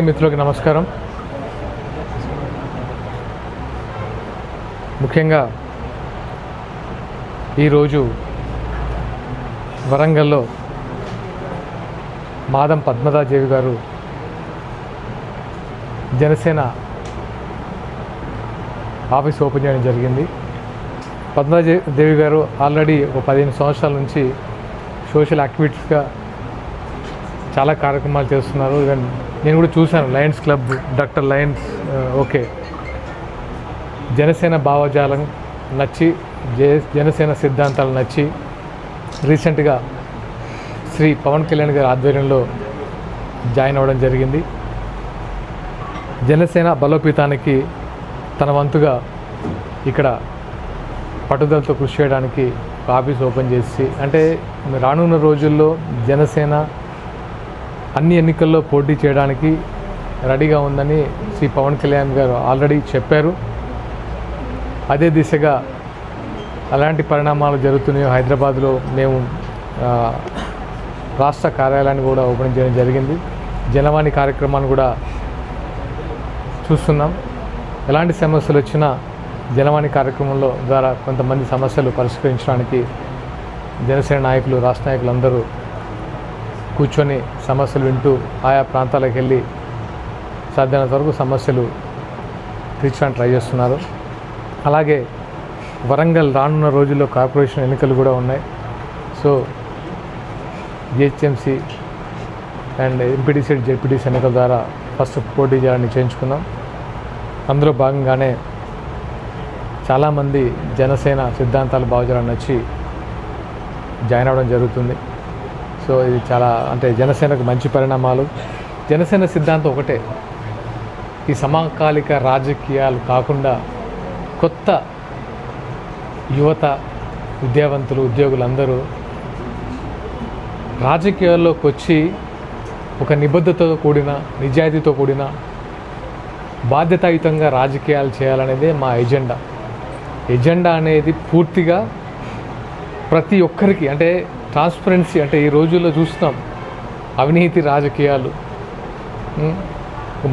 మిత్రులకు నమస్కారం. ముఖ్యంగా ఈరోజు వరంగల్లో మాదం పద్మదాదేవి గారు జనసేన ఆఫీస్ ఓపెన్ చేయడం జరిగింది. పద్మదాదేవి గారు ఆల్రెడీ ఒక 15 సంవత్సరాల నుంచి సోషల్ యాక్టివిటీస్గా చాలా కార్యక్రమాలు చేస్తున్నారు. నేను కూడా చూశాను. Lions club, doctor Lions, okay, Janasena భావజాలం నచ్చి, జనసేన సిద్ధాంతాలు నచ్చి రీసెంట్గా శ్రీ పవన్ కళ్యాణ్ గారి ఆధ్వర్యంలో జాయిన్ అవ్వడం జరిగింది. జనసేన బలోపేతానికి తన వంతుగా ఇక్కడ పట్టుదలతో కృషి చేయడానికి ఒక ఆఫీస్ ఓపెన్ చేసి, అంటే రానున్న రోజుల్లో జనసేన అన్ని ఎన్నికల్లో పోటీ చేయడానికి రెడీగా ఉందని శ్రీ పవన్ కళ్యాణ్ గారు ఆల్రెడీ చెప్పారు. అదే దిశగా అలాంటి పరిణామాలు జరుగుతున్నాయో హైదరాబాద్లో మేము రాష్ట్ర కార్యాలయాన్ని కూడా ఓపెన్ చేయడం జరిగింది. జనవాణి కార్యక్రమాన్ని కూడా చూస్తున్నాం. ఎలాంటి సమస్యలు వచ్చినా జనవాణి కార్యక్రమంలో ద్వారా కొంతమంది సమస్యలు పరిష్కరించడానికి జనసేన నాయకులు, రాష్ట్ర నాయకులు అందరూ కూర్చొని సమస్యలు వింటూ ఆయా ప్రాంతాలకు వెళ్ళి సాధ్యమైనంత వరకు సమస్యలు తీర్చడానికి ట్రై చేస్తున్నారు. అలాగే వరంగల్ రానున్న రోజుల్లో కార్పొరేషన్ ఎన్నికలు కూడా ఉన్నాయి. So GHMC and MPTC, ZPTC ఎన్నికల ద్వారా ఫస్ట్ పోటీ చేయాలని నిశ్చయించుకున్నాం. అందులో భాగంగానే చాలామంది జనసేన సిద్ధాంతాలు భావజాలను నచ్చి జాయిన్ అవ్వడం జరుగుతుంది. సో ఇది చాలా, అంటే జనసేనకు మంచి పరిణామాలు. జనసేన సిద్ధాంతం ఒకటే, ఈ సమకాలిక రాజకీయాలు కాకుండా కొత్త యువత, విద్యావంతులు, ఉద్యోగులందరూ రాజకీయాల్లోకి వచ్చి ఒక నిబద్ధతతో కూడిన, నిజాయితీతో కూడిన, బాధ్యతాయుతంగా రాజకీయాలు చేయాలనేదే మా ఎజెండా అనేది పూర్తిగా ప్రతి ఒక్కరికి, అంటే ట్రాన్స్పరెన్సీ, అంటే ఈ రోజుల్లో చూస్తున్నాం అవినీతి రాజకీయాలు.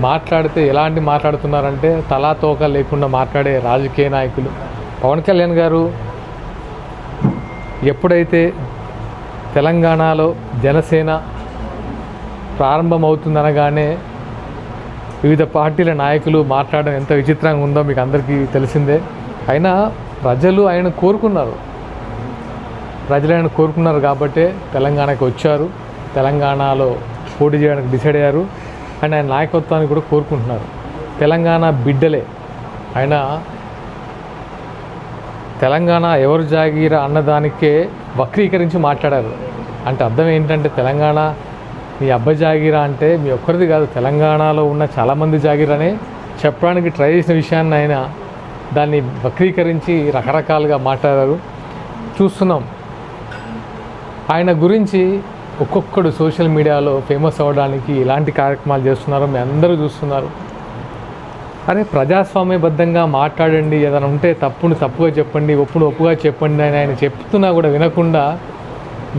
మాట్లాడితే ఎలాంటి మాట్లాడుతున్నారంటే తలా తోక లేకుండా మాట్లాడే రాజకీయ నాయకులు. పవన్ కళ్యాణ్ గారు ఎప్పుడైతే తెలంగాణలో జనసేన ప్రారంభమవుతుందనగానే వివిధ పార్టీల నాయకులు మాట్లాడడం ఎంత విచిత్రంగా ఉందో మీకు అందరికీ తెలిసిందే. అయినా ప్రజలు ఆయన కోరుకున్నారు కాబట్టే తెలంగాణకి వచ్చారు, తెలంగాణలో పోటీ చేయడానికి డిసైడ్ అయ్యారు. అండ్ ఆయన నాయకత్వాన్ని కూడా కోరుకుంటున్నారు. తెలంగాణ బిడ్డలే ఆయన. తెలంగాణ ఎవరు జాగీరా అన్నదానికే వక్రీకరించి మాట్లాడారు. అంటే అర్థం ఏంటంటే తెలంగాణ మీ అబ్బ జాగీరా అంటే మీ ఒక్కరిది కాదు, తెలంగాణలో ఉన్న చాలామంది జాగీరనే చెప్పడానికి ట్రై చేసిన విషయాన్ని ఆయన దాన్ని వక్రీకరించి రకరకాలుగా మాట్లాడారు. చూస్తున్నాం ఆయన గురించి ఒక్కొక్కడు సోషల్ మీడియాలో ఫేమస్ అవ్వడానికి ఇలాంటి కార్యక్రమాలు చేస్తున్నారు. మీ అందరూ చూస్తున్నారు. అరే, ప్రజాస్వామ్యబద్ధంగా మాట్లాడండి, ఏదైనా ఉంటే తప్పుగా చెప్పండి, ఒప్పుగా చెప్పండి అని ఆయన చెప్తున్నా కూడా వినకుండా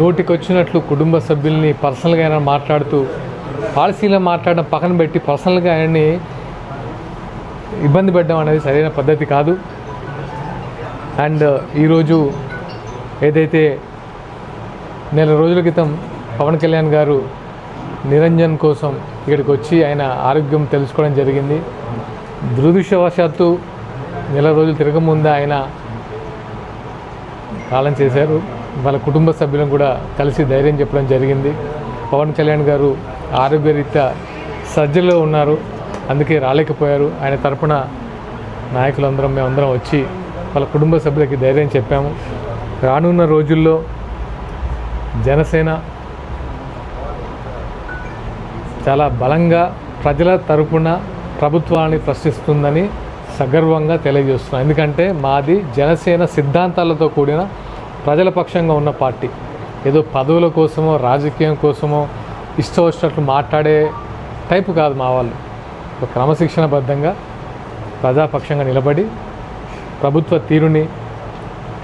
నోటికి వచ్చినట్లు కుటుంబ సభ్యుల్ని పర్సనల్గా ఆయన మాట్లాడుతూ, పాలసీలో మాట్లాడడం పక్కన పెట్టి పర్సనల్గా ఆయన్ని ఇబ్బంది పెట్టడం అనేది సరైన పద్ధతి కాదు. అండ్ ఈరోజు ఏదైతే నెల రోజుల క్రితం పవన్ కళ్యాణ్ గారు నిరంజన్ కోసం ఇక్కడికి వచ్చి ఆయన ఆరోగ్యం తెలుసుకోవడం జరిగింది. దురదృష్టవశాత్తు నెల రోజులు తిరగముందే ఆయన కాలం చేశారు. వాళ్ళ కుటుంబ సభ్యులను కూడా కలిసి ధైర్యం చెప్పడం జరిగింది. పవన్ కళ్యాణ్ గారు ఆరోగ్యరీత్యా సర్జరీలో ఉన్నారు, అందుకే రాలేకపోయారు. ఆయన తరపున నాయకులందరం, మేమందరం వచ్చి వాళ్ళ కుటుంబ సభ్యులకి ధైర్యం చెప్పాము. రానున్న రోజుల్లో జనసేన చాలా బలంగా ప్రజల తరపున ప్రభుత్వాన్ని ప్రశ్నిస్తుందని సగర్వంగా తెలియజేస్తున్నాం. ఎందుకంటే మాది జనసేన సిద్ధాంతాలతో కూడిన ప్రజల పక్షంగా ఉన్న పార్టీ. ఏదో పదవుల కోసమో రాజకీయం కోసమో ఇష్టం వచ్చినట్లు మాట్లాడే టైపు కాదు మా వాళ్ళు. క్రమశిక్షణబద్ధంగా ప్రజాపక్షంగా నిలబడి ప్రభుత్వ తీరుని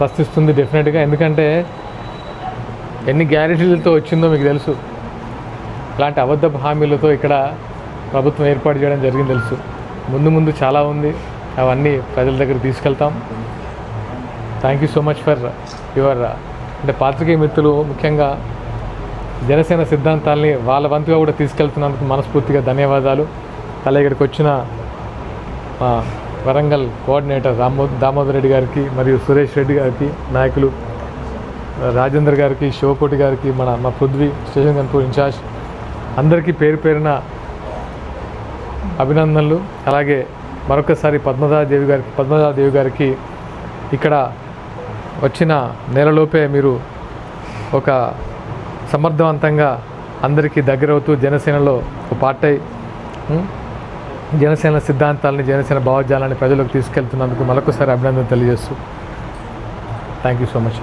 ప్రశ్నిస్తుంది డెఫినెట్గా. ఎందుకంటే ఎన్ని గ్యారెంటీలతో వచ్చిందో మీకు తెలుసు. ఇలాంటి అబద్ధపు హామీలతో ఇక్కడ ప్రభుత్వం ఏర్పాటు చేయడం జరిగింది తెలుసు. ముందు చాలా ఉంది, అవన్నీ ప్రజల దగ్గర తీసుకెళ్తాం. Thank you so much for your అంటే పాత్రికేయ మిత్రులు ముఖ్యంగా జనసేన సిద్ధాంతాలని వాళ్ళ వంతుగా కూడా తీసుకెళ్తున్నందుకు మనస్ఫూర్తిగా ధన్యవాదాలు. అలా ఇక్కడికి వచ్చిన మా వరంగల్ కోఆర్డినేటర్ దామోదర్ రెడ్డి గారికి మరియు సురేష్ రెడ్డి గారికి, నాయకులు రాజేందర్ గారికి, శివకోటి గారికి, మా పృథ్వీ స్టేషన్ కన్పూర్ ఇన్ఛార్జ్ అందరికీ పేరు పేరున అభినందనలు. అలాగే మరొకసారి పద్మజాదేవి గారికి ఇక్కడ వచ్చిన నెలలోపే మీరు ఒక సమర్థవంతంగా అందరికీ దగ్గరవుతూ జనసేనలో ఒక పార్ట్ అయి జనసేన సిద్ధాంతాలని, జనసేన భావజాలాన్ని ప్రజలకు తీసుకెళ్తున్నందుకు మరొకసారి అభినందన తెలియజేస్తూ thank you so much.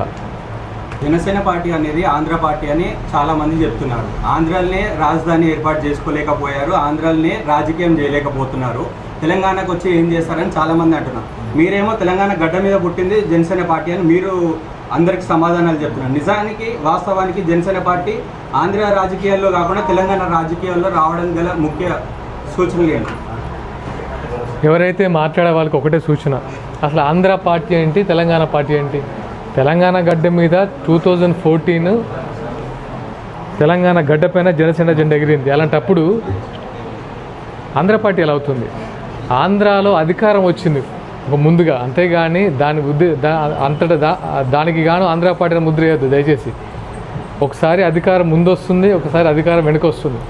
Janasena party అనేది ఆంధ్ర పార్టీ అని చాలామంది చెప్తున్నారు. ఆంధ్రాలనే రాజధాని ఏర్పాటు చేసుకోలేకపోయారు, ఆంధ్రాలనే రాజకీయం చేయలేకపోతున్నారు, తెలంగాణకు వచ్చి ఏం చేస్తారని చాలామంది అంటున్నారు. మీరేమో తెలంగాణ గడ్డ మీద పుట్టింది జనసేన పార్టీ అని మీరు అందరికి సమాధానాలు చెప్తున్నారు. నిజానికి వాస్తవానికి జనసేన పార్టీ ఆంధ్ర రాజకీయాల్లో కాకుండా తెలంగాణ రాజకీయాల్లో రావడం గల ముఖ్య సూచనలు ఏంటి? ఎవరైతే మాట్లాడే వాళ్ళకి ఒకటే సూచన, అసలు ఆంధ్ర పార్టీ ఏంటి, తెలంగాణ పార్టీ ఏంటి? తెలంగాణ గడ్డ మీద 2014 తెలంగాణ గడ్డ పైన జనసేన జెండా ఎగిరింది. అలాంటప్పుడు ఆంధ్ర పార్టీ ఎలా అవుతుంది? ఆంధ్రాలో అధికారం వచ్చింది ఒక ముందుగా, అంతేగాని దానికి గాను ఆంధ్ర పార్టీని ముద్ర వేయద్దు దయచేసి. ఒకసారి అధికారం ముందొస్తుంది, ఒకసారి అధికారం వెనుకొస్తుంది.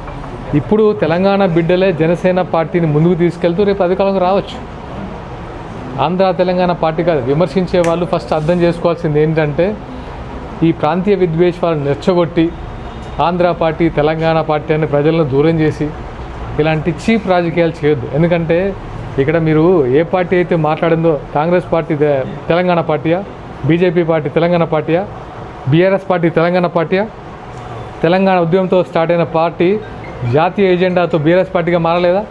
ఇప్పుడు తెలంగాణ బిడ్డలే జనసేన పార్టీని ముందుకు తీసుకెళ్తూ రేపు అధికారంలోకి రావచ్చు. ఆంధ్ర తెలంగాణ పార్టీ కాదు. విమర్శించే వాళ్ళు ఫస్ట్ అర్థం చేసుకోవాల్సింది ఏంటంటే, ఈ ప్రాంతీయ విద్వేషాలను రెచ్చగొట్టి ఆంధ్ర పార్టీ తెలంగాణ పార్టీ అని ప్రజలను దూరం చేసి ఇలాంటి చీప్ రాజకీయాలు చేయొద్దు. ఎందుకంటే ఇక్కడ మీరు ఏ పార్టీ అయితే మాట్లాడిందో, కాంగ్రెస్ పార్టీ తెలంగాణ పార్టీయా, బీజేపీ పార్టీ తెలంగాణ పార్టీయా, బీఆర్ఎస్ పార్టీ తెలంగాణ పార్టీయా? తెలంగాణ ఉద్యమంతో స్టార్ట్ అయిన పార్టీ జాతీయ ఎజెండాతో బీఆర్ఎస్ పార్టీగా మారలేదా?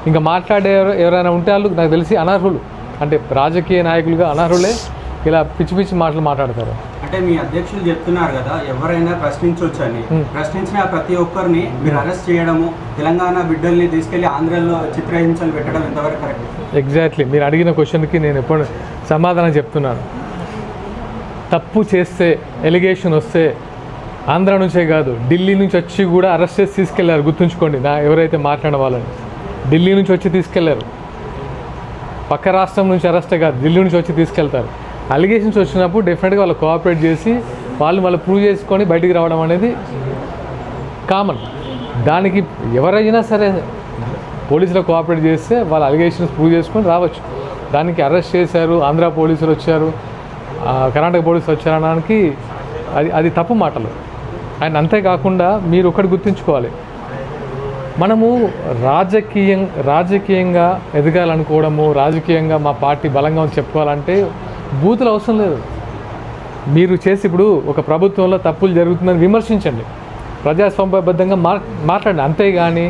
ఇంకా మాట్లాడే ఎవరైనా ఉంటే వాళ్ళు నాకు తెలిసి అనర్హులు, అంటే రాజకీయ నాయకులుగా అనర్హులే ఇలా పిచ్చి పిచ్చి మాటలు మాట్లాడతారు. అంటే మీ అధ్యక్షులు చెప్తున్నారు కదా, ఎవరైనా ప్రశ్నించవచ్చు అని. ప్రశ్నించిన ప్రతి ఒక్కరిని మీరు అరెస్ట్ చేయడము, తెలంగాణ బిడ్డల్ని తీసుకెళ్లి ఆంధ్రలో చిత్రహింసలు పెట్టడం ఎంతవరకు కరెక్ట్? ఎగ్జాక్ట్లీ మీరు అడిగిన క్వశ్చన్కి నేను ఎప్పుడు సమాధానం చెప్తున్నాను. తప్పు చేస్తే, ఎలిగేషన్ వస్తే ఆంధ్ర నుంచే కాదు ఢిల్లీ నుంచి వచ్చి కూడా అరెస్ట్ చేసి తీసుకెళ్లారు. గుర్తుంచుకోండి, ఎవరైతే మాట్లాడిన వాళ్ళని ఢిల్లీ నుంచి వచ్చి తీసుకెళ్లారు. పక్క రాష్ట్రం నుంచి అరెస్టే కాదు, ఢిల్లీ నుంచి వచ్చి తీసుకెళ్తారు. అలిగేషన్స్ వచ్చినప్పుడు డెఫినెట్గా వాళ్ళు కోఆపరేట్ చేసి వాళ్ళు ప్రూవ్ చేసుకొని బయటికి రావడం అనేది కామన్. దానికి ఎవరైనా సరే పోలీసులు కోఆపరేట్ చేస్తే వాళ్ళ అలిగేషన్స్ ప్రూవ్ చేసుకొని రావచ్చు. దానికి అరెస్ట్ చేశారు, ఆంధ్ర పోలీసులు వచ్చారు, కర్ణాటక పోలీసులు వచ్చారనడానికి అది తప్పు మాటలు. అండ్ అంతేకాకుండా మీరు ఒకటి గుర్తుంచుకోవాలి, మనము రాజకీయంగా ఎదగాలనుకోవడము, రాజకీయంగా మా పార్టీ బలంగా చెప్పుకోవాలంటే బూతులు అవసరం లేదు. మీరు చేసి ఇప్పుడు ఒక ప్రభుత్వంలో తప్పులు జరుగుతుందని విమర్శించండి, ప్రజాస్వామ్యబద్ధంగా మాట్లాడండి. అంతేగాని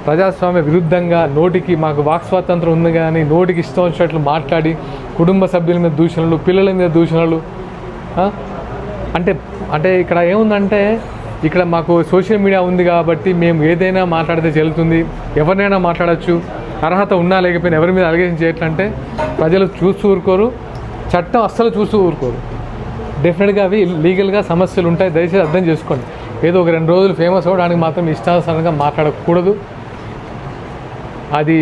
ప్రజాస్వామ్య విరుద్ధంగా నోటికి మాకు వాక్ స్వాతంత్రం ఉంది కానీ నోటికి ఇష్టం వచ్చినట్లు మాట్లాడి కుటుంబ సభ్యుల మీద దూషణలు, పిల్లల మీద దూషణలు. అంటే ఇక్కడ ఏముందంటే, ఇక్కడ మాకు సోషల్ మీడియా ఉంది కాబట్టి మేము ఏదైనా మాట్లాడితే చెల్లుతుంది, ఎవరినైనా మాట్లాడచ్చు, అర్హత ఉన్నా లేకపోయినా ఎవరి మీద అలిగేషన్ చేయట్లంటే ప్రజలు చూస్తూ ఊరుకోరు, చట్టం అస్సలు చూస్తూ ఊరుకోరు. డెఫినెట్గా అవి లీగల్గా సమస్యలు ఉంటాయి. దయచేసి అర్థం చేసుకోండి. ఏదో ఒక 2 రోజులు ఫేమస్ అవ్వడానికి మాత్రం ఇష్టానుసారంగా మాట్లాడకూడదు. అది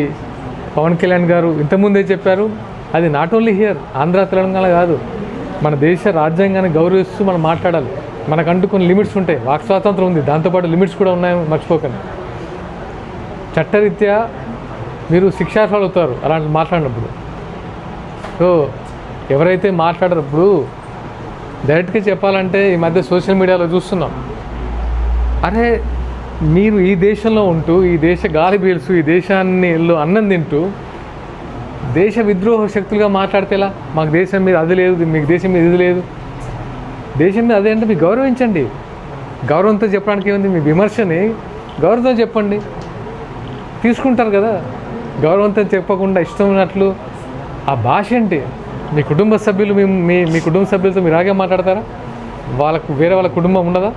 పవన్ కళ్యాణ్ గారు ఇంతకుముందే చెప్పారు. అది not only here, Andhra Telangana కాదు, మన దేశ రాజ్యాంగాన్ని గౌరవిస్తూ మనం మాట్లాడాలి. మనకంటూ కొన్ని లిమిట్స్ ఉంటాయి. వాక్ స్వాతంత్రం ఉంది, దాంతోపాటు లిమిట్స్ కూడా ఉన్నాయని మర్చిపోకండి. చట్టరీత్యా మీరు శిక్షార్హులు అవుతారు అలాంటి మాట్లాడినప్పుడు. సో ఎవరైతే మాట్లాడినప్పుడు డైరెక్ట్గా చెప్పాలంటే, ఈ మధ్య సోషల్ మీడియాలో చూస్తున్నాం, అరే మీరు ఈ దేశంలో ఉంటూ, ఈ దేశ గాలి పీల్చు, ఈ దేశాన్ని అన్నం తింటూ దేశ విద్రోహ శక్తులుగా మాట్లాడితేలా? మాకు దేశం మీద అది లేదు, మీకు దేశం మీద ఇది లేదు. దేశం మీద అదే అంటే మీరు గౌరవించండి. గౌరవంతో చెప్పడానికి ఏముంది? మీ విమర్శని గౌరవంతో చెప్పండి, తీసుకుంటారు కదా. గౌరవంతో చెప్పకుండా ఇష్టం ఉన్నట్లు ఆ భాష ఏంటి? మీ కుటుంబ సభ్యులు మీ కుటుంబ సభ్యులతో మీరు అలాగే మాట్లాడతారా? వేరే వాళ్ళ కుటుంబం ఉండదా?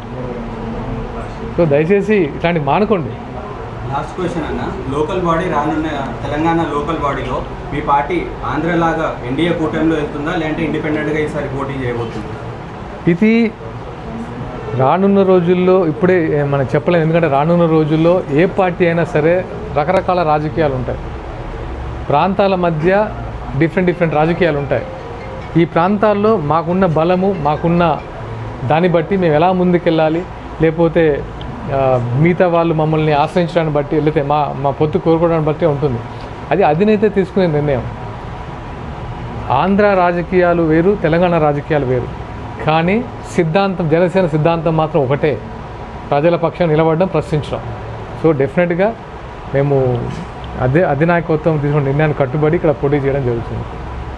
సో దయచేసి ఇట్లాంటి మానుకోండి. లాస్ట్ క్వశ్చన్ అన్న, లోకల్ బాడీ రానున్న తెలంగాణ లోకల్ బాడీలో మీ పార్టీ ఆంధ్రలాగా ఎన్డీఏ కూటమిలో వెళ్తుందా, లేదంటే ఇండిపెండెంట్గా ఈసారి పోటీ చేయబోతుందా? ఇది రానున్న రోజుల్లో ఇప్పుడే మనం చెప్పలేము. ఎందుకంటే రానున్న రోజుల్లో ఏ పార్టీ అయినా సరే రకరకాల రాజకీయాలు ఉంటాయి, ప్రాంతాల మధ్య డిఫరెంట్ రాజకీయాలు ఉంటాయి. ఈ ప్రాంతాల్లో మాకున్న బలము, మాకున్న దాన్ని బట్టి మేము ఎలా ముందుకెళ్ళాలి, లేకపోతే మిగతా వాళ్ళు మమ్మల్ని ఆశ్రయించడాన్ని బట్టి, లేకపోతే మా పొత్తు కోరుకోవడాన్ని బట్టి ఉంటుంది. అది అధినేత తీసుకునే నిర్ణయం. ఆంధ్ర రాజకీయాలు వేరు, తెలంగాణ రాజకీయాలు వేరు. కానీ సిద్ధాంతం, జనసేన సిద్ధాంతం మాత్రం ఒకటే, ప్రజల పక్షం నిలబడడం, ప్రశ్నించడం. సో డెఫినెట్గా మేము అధినాయకత్వం తీసుకున్న నిర్ణయాన్ని కట్టుబడి ఇక్కడ పోటీ చేయడం జరుగుతుంది.